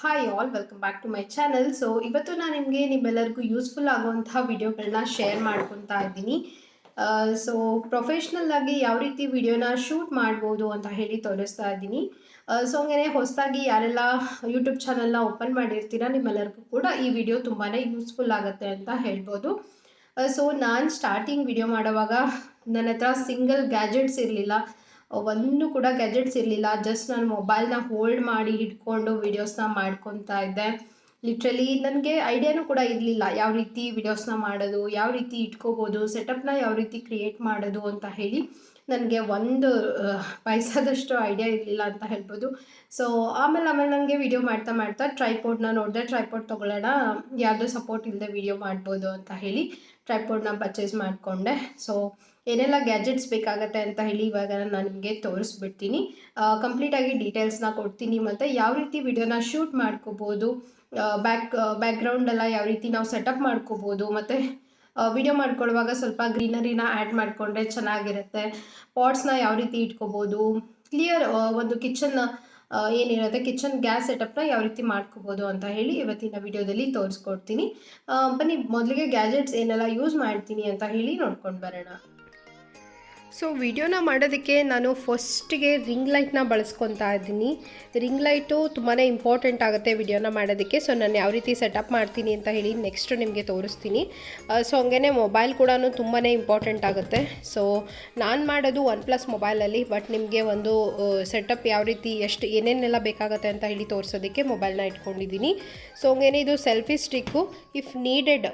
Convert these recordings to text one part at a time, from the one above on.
Hi all welcome back to my channel. So ಇವತ್ತು ನಾನು ನಿಮಗೆ ನಿಮ್ಮೆಲ್ಲರಿಗೂ ಯೂಸ್ಫುಲ್ ಆಗುವಂತಹ ವಿಡಿಯೋಗಳನ್ನ ಶೇರ್ ಮಾಡ್ಕೊತಾ ಇದ್ದೀನಿ. ಸೊ ಪ್ರೊಫೆಷ್ನಲ್ ಆಗಿ ಯಾವ ರೀತಿ ವಿಡಿಯೋನ ಶೂಟ್ ಮಾಡ್ಬೋದು ಅಂತ ಹೇಳಿ ತೋರಿಸ್ತಾ ಇದ್ದೀನಿ. ಸೊ ಹಂಗೆ ಹೊಸದಾಗಿ ಯಾರೆಲ್ಲ ಯೂಟ್ಯೂಬ್ ಚಾನಲ್ನ ಓಪನ್ ಮಾಡಿರ್ತೀರಾ ನಿಮ್ಮೆಲ್ಲರಿಗೂ ಕೂಡ ಈ ವಿಡಿಯೋ ತುಂಬಾ ಯೂಸ್ಫುಲ್ ಆಗುತ್ತೆ ಅಂತ ಹೇಳ್ಬೋದು. ಸೊ ನಾನು ಸ್ಟಾರ್ಟಿಂಗ್ ವಿಡಿಯೋ ಮಾಡುವಾಗ ನನ್ನ ಹತ್ರ ಸಿಂಗಲ್ ಗ್ಯಾಜೆಟ್ಸ್ ಇರಲಿಲ್ಲ, ಒಂದು ಕೂಡ ಗ್ಯಾಜೆಟ್ಸ್ ಇರಲಿಲ್ಲ. ಜಸ್ಟ್ ನಾನು ಮೊಬೈಲ್ನ ಹೋಲ್ಡ್ ಮಾಡಿ ಹಿಡ್ಕೊಂಡು ವೀಡಿಯೋಸ್ನ ಮಾಡ್ಕೊತಾ ಇದ್ದೆ. ಲಿಟ್ರಲಿ ನನಗೆ ಐಡಿಯಾನೂ ಕೂಡ ಇರಲಿಲ್ಲ ಯಾವ ರೀತಿ ವೀಡಿಯೋಸ್ನ ಮಾಡೋದು, ಯಾವ ರೀತಿ ಇಟ್ಕೋಬೋದು, ಸೆಟಪ್ನ ಯಾವ ರೀತಿ ಕ್ರಿಯೇಟ್ ಮಾಡೋದು ಅಂತ ಹೇಳಿ ನನಗೆ ಒಂದು ಪೈಸಾದಷ್ಟು ಐಡಿಯಾ ಇರಲಿಲ್ಲ ಅಂತ ಹೇಳ್ಬೋದು. ಸೊ ಆಮೇಲೆ ನನಗೆ ವಿಡಿಯೋ ಮಾಡ್ತಾ ಮಾಡ್ತಾ ಟ್ರೈಪೋಡ್ನ ನೋಡಿದೆ. ಟ್ರೈಪೋಡ್ ತೊಗೊಳ್ಳೋಣ, ಯಾವುದೋ ಸಪೋರ್ಟ್ ಇಲ್ಲದೆ ವಿಡಿಯೋ ಮಾಡ್ಬೋದು ಅಂತ ಹೇಳಿ ಟ್ರೈಪೋಡ್ನ ಪರ್ಚೇಸ್ ಮಾಡಿಕೊಂಡೆ. ಸೊ ಏನೆಲ್ಲ ಗ್ಯಾಜೆಟ್ಸ್ ಬೇಕಾಗತ್ತೆ ಅಂತ ಹೇಳಿ ಇವಾಗ ನಾನು ನಿಮಗೆ ತೋರಿಸ್ಬಿಡ್ತೀನಿ. ಕಂಪ್ಲೀಟಾಗಿ ಡೀಟೇಲ್ಸ್ನ ಕೊಡ್ತೀನಿ ಮತ್ತು ಯಾವ ರೀತಿ ವಿಡಿಯೋನ ಶೂಟ್ ಮಾಡ್ಕೋಬೋದು, ಬ್ಯಾಕ್ಗ್ರೌಂಡೆಲ್ಲ ಯಾವ ರೀತಿ ನಾವು ಸೆಟಪ್ ಮಾಡ್ಕೋಬೋದು, ಮತ್ತು ವಿಡಿಯೋ ಮಾಡ್ಕೊಳ್ಳುವಾಗ ಸ್ವಲ್ಪ ಗ್ರೀನರಿನ ಆ್ಯಡ್ ಮಾಡಿಕೊಂಡ್ರೆ ಚೆನ್ನಾಗಿರುತ್ತೆ. ಪಾಟ್ಸ್ನ ಯಾವ ರೀತಿ ಇಟ್ಕೋಬೋದು, ಕ್ಲಿಯರ್ ಒಂದು ಕಿಚನ್ ಏನಿರುತ್ತೆ ಕಿಚನ್ ಗ್ಯಾಸ್ ಸೆಟಪ್ನ ಯಾವ ರೀತಿ ಮಾಡ್ಕೋಬೋದು ಅಂತ ಹೇಳಿ ಇವತ್ತಿನ ವಿಡಿಯೋದಲ್ಲಿ ತೋರಿಸ್ಕೊಡ್ತೀನಿ. ಬನ್ನಿ ಮೊದಲಿಗೆ ಗ್ಯಾಜೆಟ್ಸ್ ಏನೆಲ್ಲ ಯೂಸ್ ಮಾಡ್ತೀನಿ ಅಂತ ಹೇಳಿ ನೋಡ್ಕೊಂಡು ಬರೋಣ. ಸೊ ವಿಡಿಯೋನ ಮಾಡೋದಕ್ಕೆ ನಾನು ಫಸ್ಟಿಗೆ ರಿಂಗ್ ಲೈಟ್ನ ಬಳಸ್ಕೊತಾ ಇದ್ದೀನಿ. ರಿಂಗ್ ಲೈಟು ತುಂಬಾ ಇಂಪಾರ್ಟೆಂಟ್ ಆಗುತ್ತೆ ವಿಡಿಯೋನ ಮಾಡೋದಕ್ಕೆ. ಸೊ ನಾನು ಯಾವ ರೀತಿ ಸೆಟಪ್ ಮಾಡ್ತೀನಿ ಅಂತ ಹೇಳಿ ನೆಕ್ಸ್ಟ್ ನಿಮಗೆ ತೋರಿಸ್ತೀನಿ. ಸೊ ಹಂಗೆ ಮೊಬೈಲ್ ಕೂಡ ತುಂಬಾ ಇಂಪಾರ್ಟೆಂಟ್ ಆಗುತ್ತೆ. ಸೊ ನಾನು ಮಾಡೋದು OnePlus ಮೊಬೈಲಲ್ಲಿ, ಬಟ್ ನಿಮಗೆ ಒಂದು ಸೆಟಪ್ ಯಾವ ರೀತಿ ಎಷ್ಟು ಏನೇನೆಲ್ಲ ಬೇಕಾಗುತ್ತೆ ಅಂತ ಹೇಳಿ ತೋರಿಸೋದಕ್ಕೆ ಮೊಬೈಲ್ನ ಇಟ್ಕೊಂಡಿದ್ದೀನಿ. ಸೊ ಹಂಗೇನೆ ಇದು ಸೆಲ್ಫಿ ಸ್ಟಿಕ್ಕು, ಇಫ್ ನೀಡೆಡ್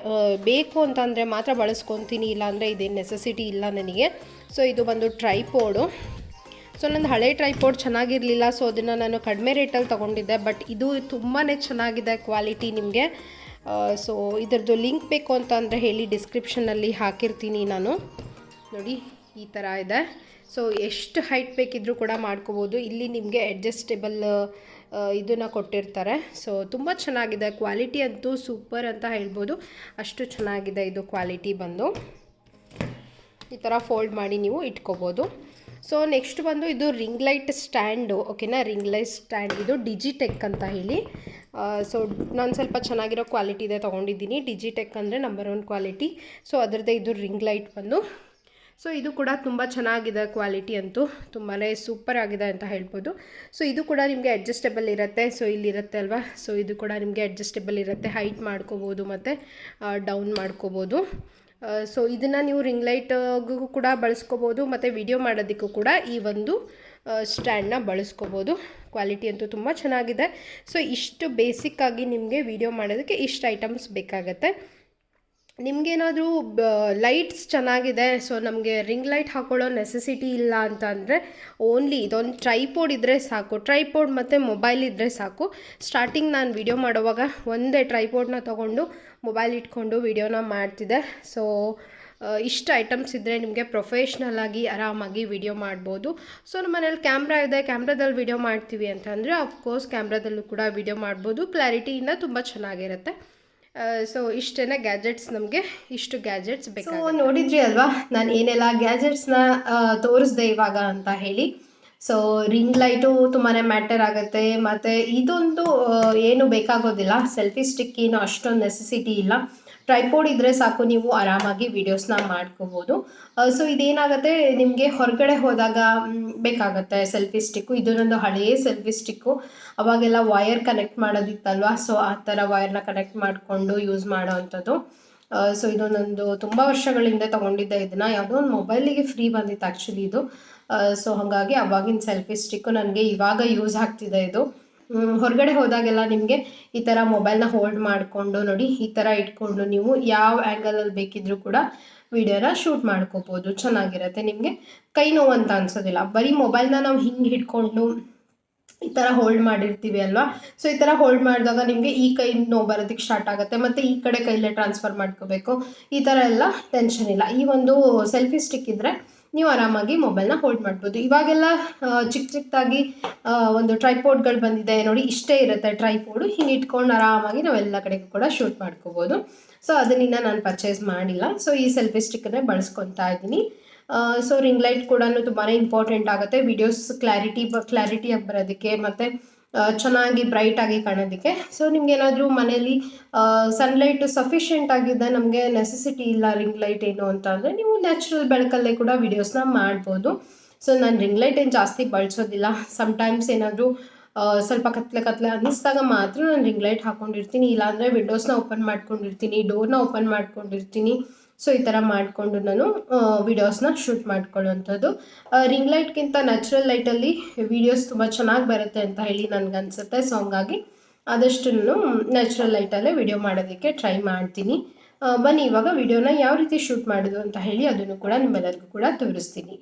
ಬೇಕು ಅಂತಂದರೆ ಮಾತ್ರ ಬಳಸ್ಕೊತೀನಿ, ಇಲ್ಲಾಂದರೆ ಇದೇನು ನೆಸೆಸಿಟಿ ಇಲ್ಲ ನನಗೆ. ಸೊ ಇದು ಬಂದು ಟ್ರೈಪೋಡು. ಸೊ ನಂದು ಹಳೆ ಟ್ರೈಪೋಡ್ ಚೆನ್ನಾಗಿರಲಿಲ್ಲ, ಸೊ ಅದನ್ನು ನಾನು ಕಡಿಮೆ ರೇಟಲ್ಲಿ ತೊಗೊಂಡಿದ್ದೆ. ಬಟ್ ಇದು ತುಂಬಾ ಚೆನ್ನಾಗಿದೆ ಕ್ವಾಲಿಟಿ ನಿಮಗೆ. ಸೊ ಇದರದ್ದು ಲಿಂಕ್ ಬೇಕು ಅಂತ ಅಂದರೆ ಹೇಳಿ ಡಿಸ್ಕ್ರಿಪ್ಷನಲ್ಲಿ ಹಾಕಿರ್ತೀನಿ ನಾನು. ನೋಡಿ ಈ ಥರ ಇದೆ. ಸೊ ಎಷ್ಟು ಹೈಟ್ ಬೇಕಿದ್ರೂ ಕೂಡ ಮಾಡ್ಕೋಬೋದು. ಇಲ್ಲಿ ನಿಮಗೆ ಅಡ್ಜಸ್ಟೇಬಲ್ ಇದನ್ನು ಕೊಟ್ಟಿರ್ತಾರೆ. ಸೊ ತುಂಬ ಚೆನ್ನಾಗಿದೆ, ಕ್ವಾಲಿಟಿ ಅಂತೂ ಸೂಪರ್ ಅಂತ ಹೇಳ್ಬೋದು, ಅಷ್ಟು ಚೆನ್ನಾಗಿದೆ ಇದು ಕ್ವಾಲಿಟಿ ಬಂದು. ಈ ಥರ ಫೋಲ್ಡ್ ಮಾಡಿ ನೀವು ಇಟ್ಕೋಬೋದು. ಸೊ ನೆಕ್ಸ್ಟ್ ಬಂದು ಇದು ರಿಂಗ್ ಲೈಟ್ ಸ್ಟ್ಯಾಂಡು, ಓಕೆನಾ. ರಿಂಗ್ ಲೈಟ್ ಸ್ಟ್ಯಾಂಡ್ ಇದು ಡಿಜಿಟೆಕ್ ಅಂತ ಹೇಳಿ. ಸೊ ನಾನು ಸ್ವಲ್ಪ ಚೆನ್ನಾಗಿರೋ ಕ್ವಾಲಿಟಿ ಇದೆ ತೊಗೊಂಡಿದ್ದೀನಿ. ಡಿಜಿಟೆಕ್ ಅಂದರೆ ನಂಬರ್ 1 ಕ್ವಾಲಿಟಿ. ಸೊ ಅದರದ್ದೇ ಇದು ರಿಂಗ್ ಲೈಟ್ ಬಂದು. ಸೊ ಇದು ಕೂಡ ತುಂಬ ಚೆನ್ನಾಗಿದೆ, ಕ್ವಾಲಿಟಿ ಅಂತೂ ತುಂಬಾ ಸೂಪರ್ ಆಗಿದೆ ಅಂತ ಹೇಳ್ಬೋದು. ಸೊ ಇದು ಕೂಡ ನಿಮಗೆ ಅಡ್ಜಸ್ಟೇಬಲ್ ಇರುತ್ತೆ. ಸೊ ಇಲ್ಲಿರುತ್ತೆ ಅಲ್ವಾ, ಸೊ ಇದು ಕೂಡ ನಿಮಗೆ ಅಡ್ಜಸ್ಟೇಬಲ್ ಇರುತ್ತೆ. ಹೈಟ್ ಮಾಡ್ಕೋಬೋದು ಮತ್ತು ಡೌನ್ ಮಾಡ್ಕೋಬೋದು. ಸೊ ಇದನ್ನು ನೀವು ರಿಂಗ್ ಲೈಟ್ಗೂ ಕೂಡ ಬಳಸ್ಕೋಬೋದು ಮತ್ತು ವಿಡಿಯೋ ಮಾಡೋದಕ್ಕೂ ಕೂಡ ಈ ಒಂದು ಸ್ಟ್ಯಾಂಡನ್ನ ಬಳಸ್ಕೋಬೋದು. ಕ್ವಾಲಿಟಿ ಅಂತೂ ತುಂಬ ಚೆನ್ನಾಗಿದೆ. ಸೊ ಇಷ್ಟು ಬೇಸಿಕ್ಕಾಗಿ ನಿಮಗೆ ವಿಡಿಯೋ ಮಾಡೋದಕ್ಕೆ ಇಷ್ಟು ಐಟಮ್ಸ್ ಬೇಕಾಗತ್ತೆ. ನಿಮಗೇನಾದರೂ ಲೈಟ್ಸ್ ಚೆನ್ನಾಗಿದೆ, ಸೊ ನಮಗೆ ರಿಂಗ್ ಲೈಟ್ ಹಾಕೊಳ್ಳೋ ನೆಸೆಸಿಟಿ ಇಲ್ಲ ಅಂತ ಅಂದರೆ ಓನ್ಲಿ ಇದೊಂದು ಟ್ರೈಪೋಡ್ ಇದ್ದರೆ ಸಾಕು. ಟ್ರೈಪೋಡ್ ಮತ್ತು ಮೊಬೈಲ್ ಇದ್ದರೆ ಸಾಕು. ಸ್ಟಾರ್ಟಿಂಗ್ ನಾನು ವಿಡಿಯೋ ಮಾಡುವಾಗ ಒಂದೇ ಟ್ರೈಪೋಡ್ನ ತೊಗೊಂಡು ಮೊಬೈಲ್ ಇಟ್ಕೊಂಡು ವಿಡಿಯೋನ ಮಾಡ್ತಿದ್ದೆ. ಸೊ ಇಷ್ಟು ಐಟಮ್ಸ್ ಇದ್ದರೆ ನಿಮಗೆ ಪ್ರೊಫೆಷ್ನಲಾಗಿ ಆರಾಮಾಗಿ ವಿಡಿಯೋ ಮಾಡ್ಬೋದು. ಸೊ ನಮ್ಮ ಮನೇಲಿ ಕ್ಯಾಮ್ರಾ ಇದೆ, ಕ್ಯಾಮ್ರಾದಲ್ಲಿ ವಿಡಿಯೋ ಮಾಡ್ತೀವಿ ಅಂತಂದರೆ ಅಫ್ಕೋರ್ಸ್ ಕ್ಯಾಮ್ರಾದಲ್ಲೂ ಕೂಡ ವಿಡಿಯೋ ಮಾಡ್ಬೋದು. ಕ್ಲಾರಿಟಿಯಿಂದ ತುಂಬ ಚೆನ್ನಾಗಿರುತ್ತೆ. ಸೊ ಇಷ್ಟೇ ಗ್ಯಾಜೆಟ್ಸ್, ನಮಗೆ ಇಷ್ಟು ಗ್ಯಾಜೆಟ್ಸ್ ಬೇಕು. ಸೊ ನೋಡಿದ್ರಿ ಅಲ್ವಾ ನಾನು ಏನೆಲ್ಲ ಗ್ಯಾಜೆಟ್ಸ್ನ ತೋರಿಸ್ದೆ ಇವಾಗ ಅಂತ ಹೇಳಿ. ಸೊ ರಿಂಗ್ ಲೈಟು ತುಂಬಾ ಮ್ಯಾಟರ್ ಆಗುತ್ತೆ, ಮತ್ತು ಇದೊಂದು ಏನು ಬೇಕಾಗೋದಿಲ್ಲ. ಸೆಲ್ಫಿ ಸ್ಟಿಕ್ ಏನು ಅಷ್ಟೊಂದು ನೆಸೆಸಿಟಿ ಇಲ್ಲ. ಟ್ರೈಪೋಡ್ ಇದ್ದರೆ ಸಾಕು, ನೀವು ಆರಾಮಾಗಿ ವೀಡಿಯೋಸ್ನ ಮಾಡ್ಕೋಬೋದು. ಸೊ ಇದೇನಾಗುತ್ತೆ ನಿಮಗೆ ಹೊರಗಡೆ ಹೋದಾಗ ಬೇಕಾಗುತ್ತೆ ಸೆಲ್ಫಿ ಸ್ಟಿಕ್ಕು. ಇದನ್ನೊಂದು ಹಳೆಯ ಸೆಲ್ಫಿ ಸ್ಟಿಕ್ಕು, ಅವಾಗೆಲ್ಲ ವಯರ್ ಕನೆಕ್ಟ್ ಮಾಡೋದಿತ್ತಲ್ವ, ಸೊ ಆ ಥರ ವಯರ್ನ ಕನೆಕ್ಟ್ ಮಾಡಿಕೊಂಡು ಯೂಸ್ ಮಾಡೋ ಅಂಥದ್ದು. ಸೊ ಇದೊಂದೊಂದು ತುಂಬ ವರ್ಷಗಳಿಂದ ತೊಗೊಂಡಿದ್ದೆ. ಇದನ್ನು ಯಾವುದೋ ಒಂದು ಮೊಬೈಲಿಗೆ ಫ್ರೀ ಬಂದಿತ್ತು ಆ್ಯಕ್ಚುಲಿ ಇದು. ಸೊ ಹಾಗಾಗಿ ಅವಾಗಿನ ಸೆಲ್ಫಿ ಸ್ಟಿಕ್ಕು ನನಗೆ ಇವಾಗ ಯೂಸ್ ಆಗ್ತಿದೆ ಇದು. ಹೊರಗಡೆ ಹೋದಾಗೆಲ್ಲ ನಿಮಗೆ ಈ ಥರ ಮೊಬೈಲ್ನ ಹೋಲ್ಡ್ ಮಾಡಿಕೊಂಡು ನೋಡಿ ಈ ಥರ ಇಟ್ಕೊಂಡು ನೀವು ಯಾವ ಆ್ಯಂಗಲಲ್ಲಿ ಬೇಕಿದ್ರೂ ಕೂಡ ವಿಡಿಯೋನ ಶೂಟ್ ಮಾಡ್ಕೋಬೋದು. ಚೆನ್ನಾಗಿರುತ್ತೆ, ನಿಮಗೆ ಕೈ ನೋವು ಅಂತ ಅನ್ಸೋದಿಲ್ಲ. ಬರೀ ಮೊಬೈಲ್ನ ನಾವು ಹಿಂಗೆ ಹಿಡ್ಕೊಂಡು ಈ ಥರ ಹೋಲ್ಡ್ ಮಾಡಿರ್ತೀವಿ ಅಲ್ವಾ. ಸೊ ಈ ಥರ ಹೋಲ್ಡ್ ಮಾಡಿದಾಗ ನಿಮಗೆ ಈ ಕೈ ನೋವು ಬರೋದಕ್ಕೆ ಸ್ಟಾರ್ಟ್ ಆಗುತ್ತೆ, ಮತ್ತು ಈ ಕಡೆ ಕೈಲೇ ಟ್ರಾನ್ಸ್ಫರ್ ಮಾಡ್ಕೋಬೇಕು. ಈ ಥರ ಎಲ್ಲ ಟೆನ್ಷನ್ ಇಲ್ಲ. ಈ ಒಂದು ಸೆಲ್ಫಿ ಸ್ಟಿಕ್ ಇದ್ದರೆ ನೀವು ಆರಾಮಾಗಿ ಮೊಬೈಲ್ನ ಹೋಲ್ಡ್ ಮಾಡ್ಬೋದು. ಇವಾಗೆಲ್ಲ ಚಿಕ್ಕದಾಗಿ ಒಂದು ಟ್ರೈಪೋಡ್ಗಳು ಬಂದಿದೆ ನೋಡಿ, ಇಷ್ಟೇ ಇರುತ್ತೆ ಟ್ರೈಪೋಡು. ಹಿಂಗೆ ಇಟ್ಕೊಂಡು ಆರಾಮಾಗಿ ನಾವೆಲ್ಲ ಕಡೆಗೂ ಕೂಡ ಶೂಟ್ ಮಾಡ್ಕೋಬೋದು. ಸೊ ಅದನ್ನ ನಾನು ಪರ್ಚೇಸ್ ಮಾಡಿಲ್ಲ. ಸೊ ಈ ಸೆಲ್ಫಿ ಸ್ಟಿಕ್ಕನ್ನೇ ಬಳಸ್ಕೊತಾ ಇದ್ದೀನಿ. ಸೊ ರಿಂಗ್ ಲೈಟ್ ಕೂಡ ತುಂಬಾ ಇಂಪಾರ್ಟೆಂಟ್ ಆಗುತ್ತೆ ವಿಡಿಯೋಸ್ ಕ್ಲಾರಿಟಿಯಾಗಿ ಬರೋದಕ್ಕೆ, ಮತ್ತು ಚೆನ್ನಾಗಿ ಬ್ರೈಟಾಗಿ ಕಾಣೋದಕ್ಕೆ. ಸೊ ನಿಮಗೇನಾದರೂ ಮನೇಲಿ ಸನ್ಲೈಟ್ ಸಫಿಷಿಯೆಂಟ್ ಆಗಿದೆ, ನಮಗೆ ನೆಸೆಸಿಟಿ ಇಲ್ಲ ರಿಂಗ್ ಲೈಟ್ ಏನು ಅಂತ ಅಂದರೆ ನೀವು ನ್ಯಾಚುರಲ್ ಬೆಳಕಲ್ಲೇ ಕೂಡ ವೀಡಿಯೋಸ್ನ ಮಾಡ್ಬೋದು. ಸೊ ನಾನು ರಿಂಗ್ ಲೈಟ್ ಏನು ಜಾಸ್ತಿ ಬಳಸೋದಿಲ್ಲ. ಸಮ್ಟೈಮ್ಸ್ ಏನಾದರೂ ಸ್ವಲ್ಪ ಕತ್ಲೆ ಅನ್ನಿಸ್ದಾಗ ಮಾತ್ರ ನಾನು ರಿಂಗ್ ಲೈಟ್ ಹಾಕ್ಕೊಂಡಿರ್ತೀನಿ, ಇಲ್ಲಾಂದರೆ ವಿಂಡೋಸ್ನ ಓಪನ್ ಮಾಡ್ಕೊಂಡಿರ್ತೀನಿ, ಡೋರ್ನ ಓಪನ್ ಮಾಡ್ಕೊಂಡಿರ್ತೀನಿ. ಸೊ ಈ ಥರ ಮಾಡಿಕೊಂಡು ನಾನು ವೀಡಿಯೋಸ್ನ ಶೂಟ್ ಮಾಡ್ಕೊಳ್ಳೋವಂಥದ್ದು. ರಿಂಗ್ ಲೈಟ್ಗಿಂತ ನ್ಯಾಚುರಲ್ ಲೈಟಲ್ಲಿ ವೀಡಿಯೋಸ್ ತುಂಬ ಚೆನ್ನಾಗಿ ಬರುತ್ತೆ ಅಂತ ಹೇಳಿ ನನಗನ್ಸುತ್ತೆ. ಸೊ ಹಂಗಾಗಿ ಆದಷ್ಟು ನಾನು ನ್ಯಾಚುರಲ್ ಲೈಟಲ್ಲೇ ವಿಡಿಯೋ ಮಾಡೋದಕ್ಕೆ ಟ್ರೈ ಮಾಡ್ತೀನಿ. ಬನ್ನಿ ಇವಾಗ ವಿಡಿಯೋನ ಯಾವ ರೀತಿ ಶೂಟ್ ಮಾಡೋದು ಅಂತ ಹೇಳಿ ಅದನ್ನು ಕೂಡ ನಿಮ್ಮೆಲ್ಲರಿಗೂ ಕೂಡ ತೋರಿಸ್ತೀನಿ.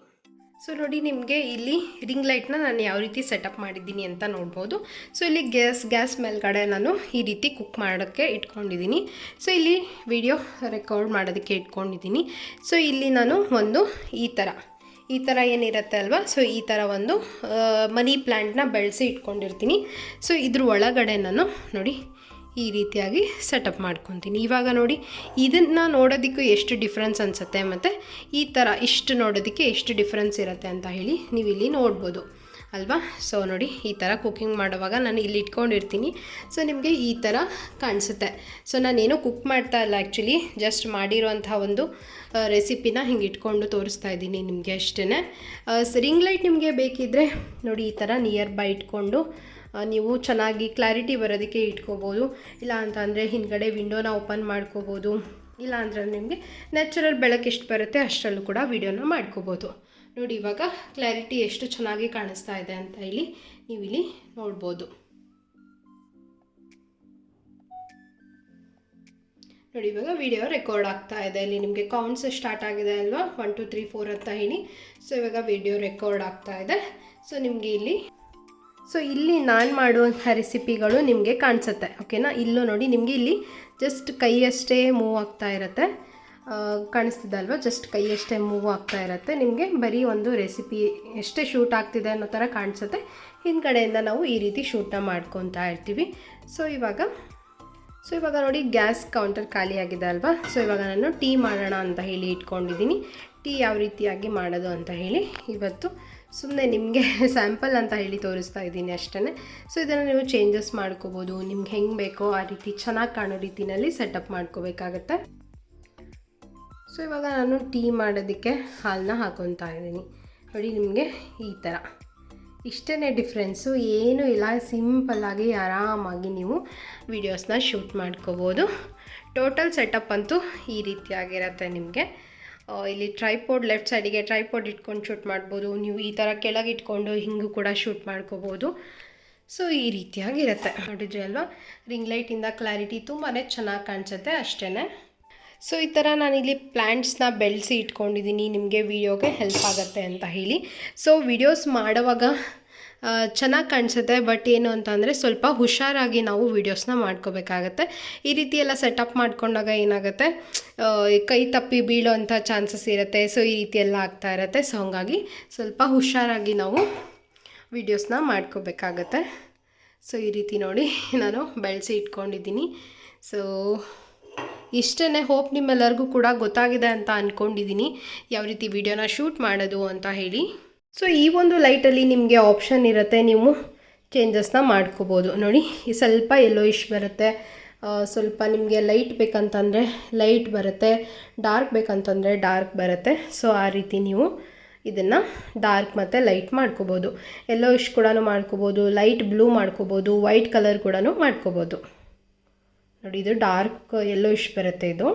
ಸೊ ನೋಡಿ, ನಿಮಗೆ ಇಲ್ಲಿ ರಿಂಗ್ ಲೈಟ್ನ ನಾನು ಯಾವ ರೀತಿ ಸೆಟಪ್ ಮಾಡಿದ್ದೀನಿ ಅಂತ ನೋಡ್ಬೋದು. ಸೊ ಇಲ್ಲಿ ಗ್ಯಾಸ್ ಮೇಲ್ಗಡೆ ನಾನು ಈ ರೀತಿ ಕುಕ್ ಮಾಡೋಕ್ಕೆ ಇಟ್ಕೊಂಡಿದ್ದೀನಿ. ಸೊ ಇಲ್ಲಿ ವಿಡಿಯೋ ರೆಕಾರ್ಡ್ ಮಾಡೋದಕ್ಕೆ ಇಟ್ಕೊಂಡಿದ್ದೀನಿ. ಸೊ ಇಲ್ಲಿ ನಾನು ಒಂದು ಈ ಥರ ಏನಿರುತ್ತೆ ಅಲ್ವಾ, ಸೊ ಈ ಥರ ಒಂದು ಮನಿ ಪ್ಲ್ಯಾಂಟ್ನ ಬೆಳೆಸಿ ಇಟ್ಕೊಂಡಿರ್ತೀನಿ. ಸೊ ಇದ್ರ ಒಳಗಡೆ ನಾನು ನೋಡಿ ಈ ರೀತಿಯಾಗಿ ಸೆಟಪ್ ಮಾಡ್ಕೊತೀನಿ. ಇವಾಗ ನೋಡಿ, ಇದನ್ನು ನೋಡೋದಕ್ಕೂ ಎಷ್ಟು ಡಿಫ್ರೆನ್ಸ್ ಅನಿಸುತ್ತೆ ಮತ್ತು ಈ ಥರ ಇಷ್ಟು ನೋಡೋದಕ್ಕೆ ಎಷ್ಟು ಡಿಫ್ರೆನ್ಸ್ ಇರುತ್ತೆ ಅಂತ ಹೇಳಿ ನೀವು ಇಲ್ಲಿ ನೋಡ್ಬೋದು ಅಲ್ವಾ. ಸೊ ನೋಡಿ, ಈ ಥರ ಕುಕ್ಕಿಂಗ್ ಮಾಡುವಾಗ ನಾನು ಇಲ್ಲಿ ಇಟ್ಕೊಂಡಿರ್ತೀನಿ. ಸೊ ನಿಮಗೆ ಈ ಥರ ಕಾಣಿಸುತ್ತೆ. ಸೊ ನಾನೇನು ಕುಕ್ ಮಾಡ್ತಾ ಇಲ್ಲ, ಆ್ಯಕ್ಚುಲಿ ಜಸ್ಟ್ ಮಾಡಿರೋಂಥ ಒಂದು ರೆಸಿಪಿನ ಹಿಂಗೆ ಇಟ್ಕೊಂಡು ತೋರಿಸ್ತಾ ಇದ್ದೀನಿ ನಿಮಗೆ ಅಷ್ಟೇ. ರಿಂಗ್ ಲೈಟ್ ನಿಮಗೆ ಬೇಕಿದ್ದರೆ ನೋಡಿ ಈ ಥರ ನಿಯರ್ ಬೈ ಇಟ್ಕೊಂಡು ನೀವು ಚೆನ್ನಾಗಿ ಕ್ಲಾರಿಟಿ ಬರೋದಕ್ಕೆ ಇಟ್ಕೋಬೋದು. ಇಲ್ಲ ಅಂತ ಅಂದರೆ ಹಿಂದ್ಗಡೆ ವಿಂಡೋನ ಓಪನ್ ಮಾಡ್ಕೋಬೋದು. ಇಲ್ಲ ಅಂದರೆ ನಿಮಗೆ ನ್ಯಾಚುರಲ್ ಬೆಳಕು ಎಷ್ಟು ಬರುತ್ತೆ ಅಷ್ಟರಲ್ಲೂ ಕೂಡ ವಿಡಿಯೋನ ಮಾಡ್ಕೋಬೋದು. ನೋಡಿ ಇವಾಗ ಕ್ಲಾರಿಟಿ ಎಷ್ಟು ಚೆನ್ನಾಗಿ ಕಾಣಿಸ್ತಾ ಇದೆ ಅಂತ ಹೇಳಿ ನೀವು ಇಲ್ಲಿ ನೋಡ್ಬೋದು. ನೋಡಿ ಇವಾಗ ವಿಡಿಯೋ ರೆಕಾರ್ಡ್ ಆಗ್ತಾ ಇದೆ. ಇಲ್ಲಿ ನಿಮಗೆ ಕೌಂಟ್ಸ್ ಸ್ಟಾರ್ಟ್ ಆಗಿದೆ ಅಲ್ವಾ, 1 2 3 4 ಅಂತ ಹೇಳಿ. ಸೊ ಇವಾಗ ವಿಡಿಯೋ ರೆಕಾರ್ಡ್ ಆಗ್ತಾ ಇದೆ. ಸೊ ನಿಮಗೆ ಇಲ್ಲಿ ನಾನು ಮಾಡುವಂಥ ರೆಸಿಪಿಗಳು ನಿಮಗೆ ಕಾಣಿಸುತ್ತೆ, ಓಕೆನಾ. ಇಲ್ಲೂ ನೋಡಿ ನಿಮಗೆ ಇಲ್ಲಿ ಜಸ್ಟ್ ಕೈಯಷ್ಟೇ ಮೂವ್ ಆಗ್ತಾ ಇರುತ್ತೆ, ಕಾಣಿಸ್ತಿದೆ ಅಲ್ವಾ, ಜಸ್ಟ್ ಕೈಯಷ್ಟೇ ಮೂವ್ ಆಗ್ತಾ ಇರುತ್ತೆ. ನಿಮಗೆ ಬರೀ ಒಂದು ರೆಸಿಪಿ ಎಷ್ಟೇ ಶೂಟ್ ಆಗ್ತಿದೆ ಅನ್ನೋ ಥರ ಕಾಣಿಸುತ್ತೆ. ಹಿಂದ್ಗಡೆಯಿಂದ ನಾವು ಈ ರೀತಿ ಶೂಟನ್ನ ಮಾಡ್ಕೊತಾ ಇರ್ತೀವಿ. ಸೊ ಇವಾಗ ನೋಡಿ ಗ್ಯಾಸ್ ಕೌಂಟರ್ ಖಾಲಿಯಾಗಿದೆ ಅಲ್ವಾ. ಸೊ ಇವಾಗ ನಾನು ಟೀ ಮಾಡೋಣ ಅಂತ ಹೇಳಿ ಇಟ್ಕೊಂಡಿದ್ದೀನಿ. ಟೀ ಯಾವ ರೀತಿಯಾಗಿ ಮಾಡೋದು ಅಂತ ಹೇಳಿ ಇವತ್ತು ಸುಮ್ಮನೆ ನಿಮಗೆ ಸ್ಯಾಂಪಲ್ ಅಂತ ಹೇಳಿ ತೋರಿಸ್ತಾ ಇದ್ದೀನಿ ಅಷ್ಟೇ. ಸೊ ಇದನ್ನು ನೀವು ಚೇಂಜಸ್ ಮಾಡ್ಕೋಬೋದು, ನಿಮ್ಗೆ ಹೆಂಗೆ ಬೇಕೋ ಆ ರೀತಿ ಚೆನ್ನಾಗಿ ಕಾಣೋ ರೀತಿಯಲ್ಲಿ ಸೆಟಪ್ ಮಾಡ್ಕೋಬೇಕಾಗತ್ತೆ. ಸೊ ಇವಾಗ ನಾನು ಟೀ ಮಾಡೋದಕ್ಕೆ ಹಾಲನ್ನ ಹಾಕೊತಾ ಇದ್ದೀನಿ. ನೋಡಿ ನಿಮಗೆ ಈ ಥರ ಇಷ್ಟೇ ಡಿಫ್ರೆನ್ಸು, ಏನೂ ಇಲ್ಲ. ಸಿಂಪಲ್ಲಾಗಿ ಆರಾಮಾಗಿ ನೀವು ವೀಡಿಯೋಸ್ನ ಶೂಟ್ ಮಾಡ್ಕೋಬೋದು. ಟೋಟಲ್ ಸೆಟಪ್ ಅಂತೂ ಈ ರೀತಿಯಾಗಿರುತ್ತೆ. ನಿಮಗೆ ಇಲ್ಲಿ ಟ್ರೈಪೋಡ್ ಲೆಫ್ಟ್ ಸೈಡಿಗೆ ಟ್ರೈಪೋಡ್ ಇಟ್ಕೊಂಡು ಶೂಟ್ ಮಾಡ್ಬೋದು. ನೀವು ಈ ಥರ ಕೆಳಗೆ ಇಟ್ಕೊಂಡು ಹಿಂಗೂ ಕೂಡ ಶೂಟ್ ಮಾಡ್ಕೋಬೋದು. ಸೊ ಈ ರೀತಿಯಾಗಿರುತ್ತೆ. ನೋಡಿದ್ರಿ ಅಲ್ವಾ, ರಿಂಗ್ ಲೈಟಿಂದ ಕ್ಲಾರಿಟಿ ತುಂಬಾ ಚೆನ್ನಾಗಿ ಕಾಣಿಸುತ್ತೆ ಅಷ್ಟೇ. ಸೊ ಈ ಥರ ನಾನಿಲ್ಲಿ ಪ್ಲ್ಯಾಂಟ್ಸ್ನ ಬೆಳೆಸಿ ಇಟ್ಕೊಂಡಿದ್ದೀನಿ, ನಿಮಗೆ ವಿಡಿಯೋಗೆ ಹೆಲ್ಪ್ ಆಗುತ್ತೆ ಅಂತ ಹೇಳಿ. ಸೊ ವಿಡಿಯೋಸ್ ಮಾಡುವಾಗ ಚೆನ್ನಾಗಿ ಕಾಣಿಸುತ್ತೆ, ಬಟ್ ಏನು ಅಂತಂದರೆ ಸ್ವಲ್ಪ ಹುಷಾರಾಗಿ ನಾವು ವೀಡಿಯೋಸ್ನ ಮಾಡ್ಕೋಬೇಕಾಗತ್ತೆ. ಈ ರೀತಿ ಎಲ್ಲ ಸೆಟಪ್ ಮಾಡ್ಕೊಂಡಾಗ ಏನಾಗುತ್ತೆ, ಕೈ ತಪ್ಪಿ ಬೀಳೋ ಅಂಥ ಚಾನ್ಸಸ್ ಇರುತ್ತೆ. ಸೊ ಈ ರೀತಿ ಎಲ್ಲ ಆಗ್ತಾ ಇರುತ್ತೆ. ಸೊ ಹಂಗಾಗಿ ಸ್ವಲ್ಪ ಹುಷಾರಾಗಿ ನಾವು ವೀಡಿಯೋಸ್ನ ಮಾಡ್ಕೋಬೇಕಾಗತ್ತೆ. ಸೊ ಈ ರೀತಿ ನೋಡಿ ನಾನು ಬೆಳೆಸಿ ಇಟ್ಕೊಂಡಿದ್ದೀನಿ. ಸೊ ಇಷ್ಟೇ. ಹೋಪ್ ನಿಮ್ಮೆಲ್ಲರಿಗೂ ಕೂಡ ಗೊತ್ತಾಗಿದೆ ಅಂತ ಅಂದ್ಕೊಂಡಿದ್ದೀನಿ ಯಾವ ರೀತಿ ವಿಡಿಯೋನ ಶೂಟ್ ಮಾಡೋದು ಅಂತ ಹೇಳಿ. ಸೊ ಈ ಒಂದು ಲೈಟಲ್ಲಿ ನಿಮಗೆ ಆಪ್ಷನ್ ಇರುತ್ತೆ, ನೀವು ಚೇಂಜಸ್ನ ಮಾಡ್ಕೋಬೋದು. ನೋಡಿ ಈ ಸ್ವಲ್ಪ ಯೆಲ್ಲೋಯಿಶ್ ಬರುತ್ತೆ, ಸ್ವಲ್ಪ ನಿಮಗೆ ಲೈಟ್ ಬೇಕಂತಂದರೆ ಲೈಟ್ ಬರುತ್ತೆ, ಡಾರ್ಕ್ ಬೇಕಂತಂದರೆ ಡಾರ್ಕ್ ಬರುತ್ತೆ. ಸೊ ಆ ರೀತಿ ನೀವು ಇದನ್ನು ಡಾರ್ಕ್ ಮತ್ತು ಲೈಟ್ ಮಾಡ್ಕೋಬೋದು. ಯೆಲ್ಲೋಯಿಶ್ ಕೂಡ ಮಾಡ್ಕೋಬೋದು, ಲೈಟ್ ಬ್ಲೂ ಮಾಡ್ಕೋಬೋದು, ವೈಟ್ ಕಲರ್ ಕೂಡ ಮಾಡ್ಕೋಬೋದು. ನೋಡಿ ಇದು ಡಾರ್ಕ್ ಯೆಲ್ಲೋಯಿಶ್ ಬರುತ್ತೆ ಇದು.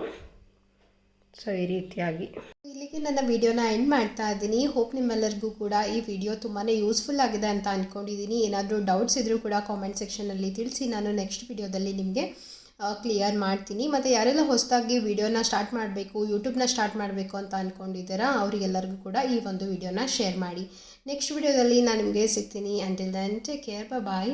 ಸೊ ಈ ರೀತಿಯಾಗಿ ಇಲ್ಲಿಗೆ ನನ್ನ ವಿಡಿಯೋನ ಎಂಡ್ ಮಾಡ್ತಾ ಇದ್ದೀನಿ. ಹೋಪ್ ನಿಮ್ಮೆಲ್ಲರಿಗೂ ಕೂಡ ಈ ವಿಡಿಯೋ ತುಂಬಾ ಯೂಸ್ಫುಲ್ ಆಗಿದೆ ಅಂತ ಅಂದ್ಕೊಂಡಿದ್ದೀನಿ. ಏನಾದರೂ ಡೌಟ್ಸ್ ಇದ್ದರೂ ಕೂಡ ಕಾಮೆಂಟ್ ಸೆಕ್ಷನಲ್ಲಿ ತಿಳಿಸಿ, ನಾನು ನೆಕ್ಸ್ಟ್ ವಿಡಿಯೋದಲ್ಲಿ ನಿಮಗೆ ಕ್ಲಿಯರ್ ಮಾಡ್ತೀನಿ. ಮತ್ತು ಯಾರೆಲ್ಲ ಹೊಸದಾಗಿ ವಿಡಿಯೋನ ಸ್ಟಾರ್ಟ್ ಮಾಡಬೇಕು, ಯೂಟ್ಯೂಬ್ನ ಸ್ಟಾರ್ಟ್ ಮಾಡಬೇಕು ಅಂತ ಅಂದ್ಕೊಂಡಿದ್ದೀರಾ ಅವರಿಗೆಲ್ಲರಿಗೂ ಕೂಡ ಈ ಒಂದು ವಿಡಿಯೋನ ಶೇರ್ ಮಾಡಿ. ನೆಕ್ಸ್ಟ್ ವಿಡಿಯೋದಲ್ಲಿ ನಾನು ನಿಮಗೆ ಸಿಗ್ತೀನಿ. ಅಂಟಿಲ್ ದೆನ್ ಟೇಕ್ ಕೇರ್, ಬಾಯ್.